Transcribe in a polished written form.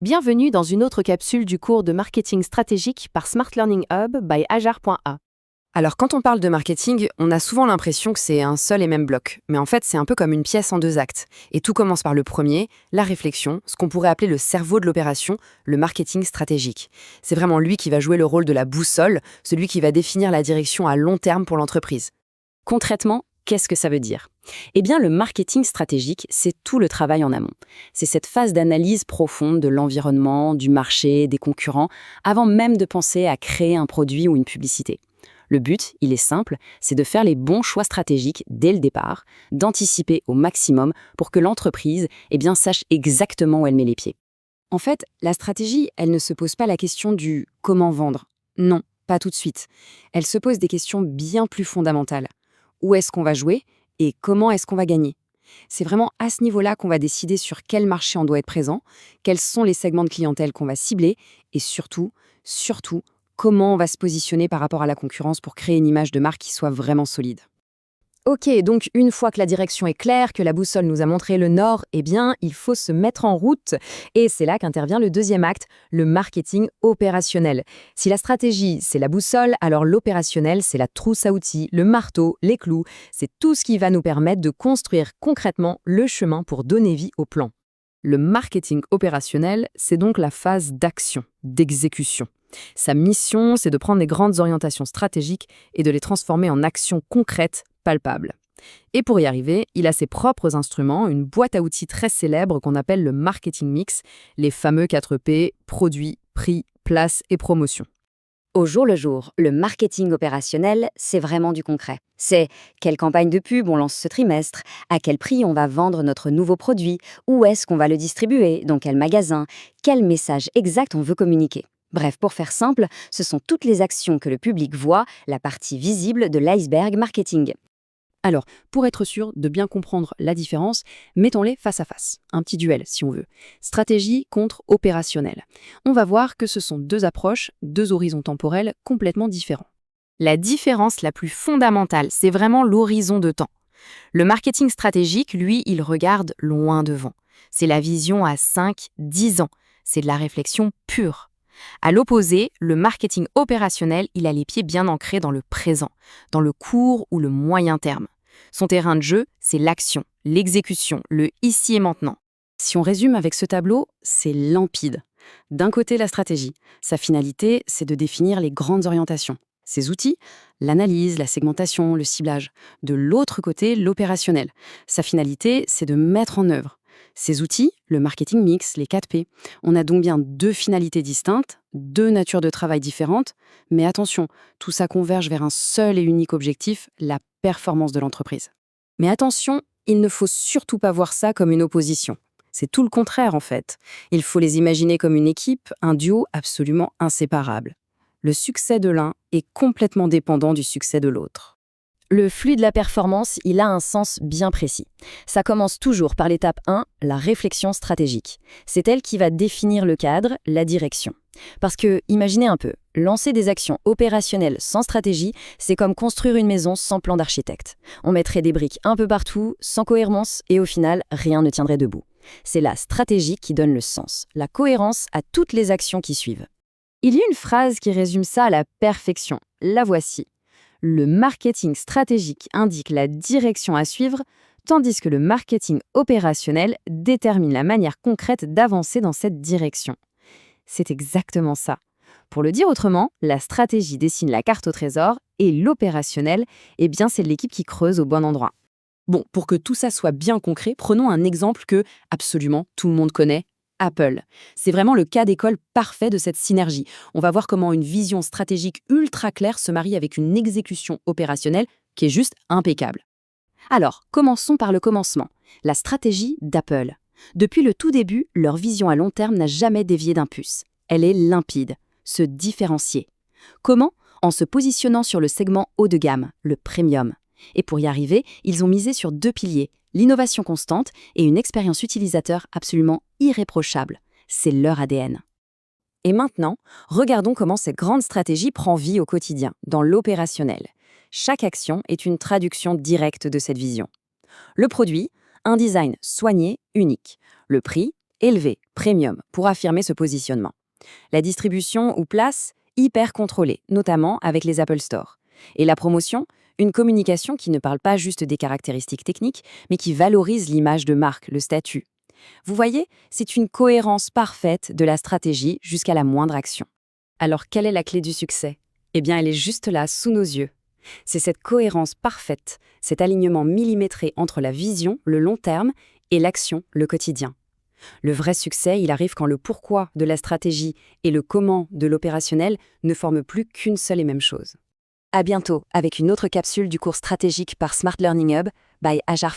Bienvenue dans une autre capsule du cours de marketing stratégique par Smart Learning Hub by Ajar.a. Alors quand on parle de marketing, on a souvent l'impression que c'est un seul et même bloc. Mais en fait, c'est un peu comme une pièce en deux actes. Et tout commence par le premier, la réflexion, ce qu'on pourrait appeler le cerveau de l'opération, le marketing stratégique. C'est vraiment lui qui va jouer le rôle de la boussole, celui qui va définir la direction à long terme pour l'entreprise. Concrètement, qu'est-ce que ça veut dire? Eh bien, le marketing stratégique, c'est tout le travail en amont. C'est cette phase d'analyse profonde de l'environnement, du marché, des concurrents, avant même de penser à créer un produit ou une publicité. Le but, il est simple, c'est de faire les bons choix stratégiques dès le départ, d'anticiper au maximum pour que l'entreprise sache exactement où elle met les pieds. En fait, la stratégie, elle ne se pose pas la question du comment vendre. Non, pas tout de suite. Elle se pose des questions bien plus fondamentales. Où est-ce qu'on va jouer et comment est-ce qu'on va gagner? C'est vraiment à ce niveau-là qu'on va décider sur quel marché on doit être présent, quels sont les segments de clientèle qu'on va cibler et surtout, comment on va se positionner par rapport à la concurrence pour créer une image de marque qui soit vraiment solide. Ok, donc une fois que la direction est claire, que la boussole nous a montré le nord, eh bien, il faut se mettre en route. Et c'est là qu'intervient le deuxième acte, le marketing opérationnel. Si la stratégie, c'est la boussole, alors l'opérationnel, c'est la trousse à outils, le marteau, les clous. C'est tout ce qui va nous permettre de construire concrètement le chemin pour donner vie au plan. Le marketing opérationnel, c'est donc la phase d'action, d'exécution. Sa mission, c'est de prendre les grandes orientations stratégiques et de les transformer en actions concrètes, palpables. Et pour y arriver, il a ses propres instruments, une boîte à outils très célèbre qu'on appelle le marketing mix, les fameux 4P, produits, prix, place et promotion. Au jour le jour, le marketing opérationnel, c'est vraiment du concret. C'est quelle campagne de pub on lance ce trimestre, à quel prix on va vendre notre nouveau produit, où est-ce qu'on va le distribuer, dans quel magasin, quel message exact on veut communiquer. Bref, pour faire simple, ce sont toutes les actions que le public voit, la partie visible de l'iceberg marketing. Alors, pour être sûr de bien comprendre la différence, mettons-les face à face. Un petit duel, si on veut. Stratégie contre opérationnel. On va voir que ce sont deux approches, deux horizons temporels complètement différents. La différence la plus fondamentale, c'est vraiment l'horizon de temps. Le marketing stratégique, lui, il regarde loin devant. C'est la vision à 5, 10 ans. C'est de la réflexion pure. À l'opposé, le marketing opérationnel, il a les pieds bien ancrés dans le présent, dans le court ou le moyen terme. Son terrain de jeu, c'est l'action, l'exécution, le ici et maintenant. Si on résume avec ce tableau, c'est limpide. D'un côté, la stratégie. Sa finalité, c'est de définir les grandes orientations. Ses outils, l'analyse, la segmentation, le ciblage. De l'autre côté, l'opérationnel. Sa finalité, c'est de mettre en œuvre. Ces outils, le marketing mix, les 4P, on a donc bien deux finalités distinctes, deux natures de travail différentes, mais attention, tout ça converge vers un seul et unique objectif, la performance de l'entreprise. Mais attention, il ne faut surtout pas voir ça comme une opposition. C'est tout le contraire en fait. Il faut les imaginer comme une équipe, un duo absolument inséparable. Le succès de l'un est complètement dépendant du succès de l'autre. Le flux de la performance, il a un sens bien précis. Ça commence toujours par l'étape 1, la réflexion stratégique. C'est elle qui va définir le cadre, la direction. Parce que, imaginez un peu, lancer des actions opérationnelles sans stratégie, c'est comme construire une maison sans plan d'architecte. On mettrait des briques un peu partout, sans cohérence, et au final, rien ne tiendrait debout. C'est la stratégie qui donne le sens, la cohérence à toutes les actions qui suivent. Il y a une phrase qui résume ça à la perfection. La voici. Le marketing stratégique indique la direction à suivre, tandis que le marketing opérationnel détermine la manière concrète d'avancer dans cette direction. C'est exactement ça. Pour le dire autrement, la stratégie dessine la carte au trésor et l'opérationnel, c'est l'équipe qui creuse au bon endroit. Bon, pour que tout ça soit bien concret, prenons un exemple que absolument tout le monde connaît, Apple. C'est vraiment le cas d'école parfait de cette synergie. On va voir comment une vision stratégique ultra claire se marie avec une exécution opérationnelle qui est juste impeccable. Alors, commençons par le commencement, la stratégie d'Apple. Depuis le tout début, leur vision à long terme n'a jamais dévié d'un puce. Elle est limpide, se différencier. Comment? En se positionnant sur le segment haut de gamme, le premium. Et pour y arriver, ils ont misé sur deux piliers, l'innovation constante et une expérience utilisateur absolument irréprochable. C'est leur ADN. Et maintenant, regardons comment cette grande stratégie prend vie au quotidien, dans l'opérationnel. Chaque action est une traduction directe de cette vision. Le produit, un design soigné, unique. Le prix, élevé, premium, pour affirmer ce positionnement. La distribution ou place, hyper contrôlée, notamment avec les Apple Store. Et la promotion, une communication qui ne parle pas juste des caractéristiques techniques, mais qui valorise l'image de marque, le statut. Vous voyez, c'est une cohérence parfaite de la stratégie jusqu'à la moindre action. Alors, quelle est la clé du succès? Eh bien, elle est juste là, sous nos yeux. C'est cette cohérence parfaite, cet alignement millimétré entre la vision, le long terme, et l'action, le quotidien. Le vrai succès, il arrive quand le pourquoi de la stratégie et le comment de l'opérationnel ne forment plus qu'une seule et même chose. À bientôt avec une autre capsule du cours stratégique par Smart Learning Hub by Ajar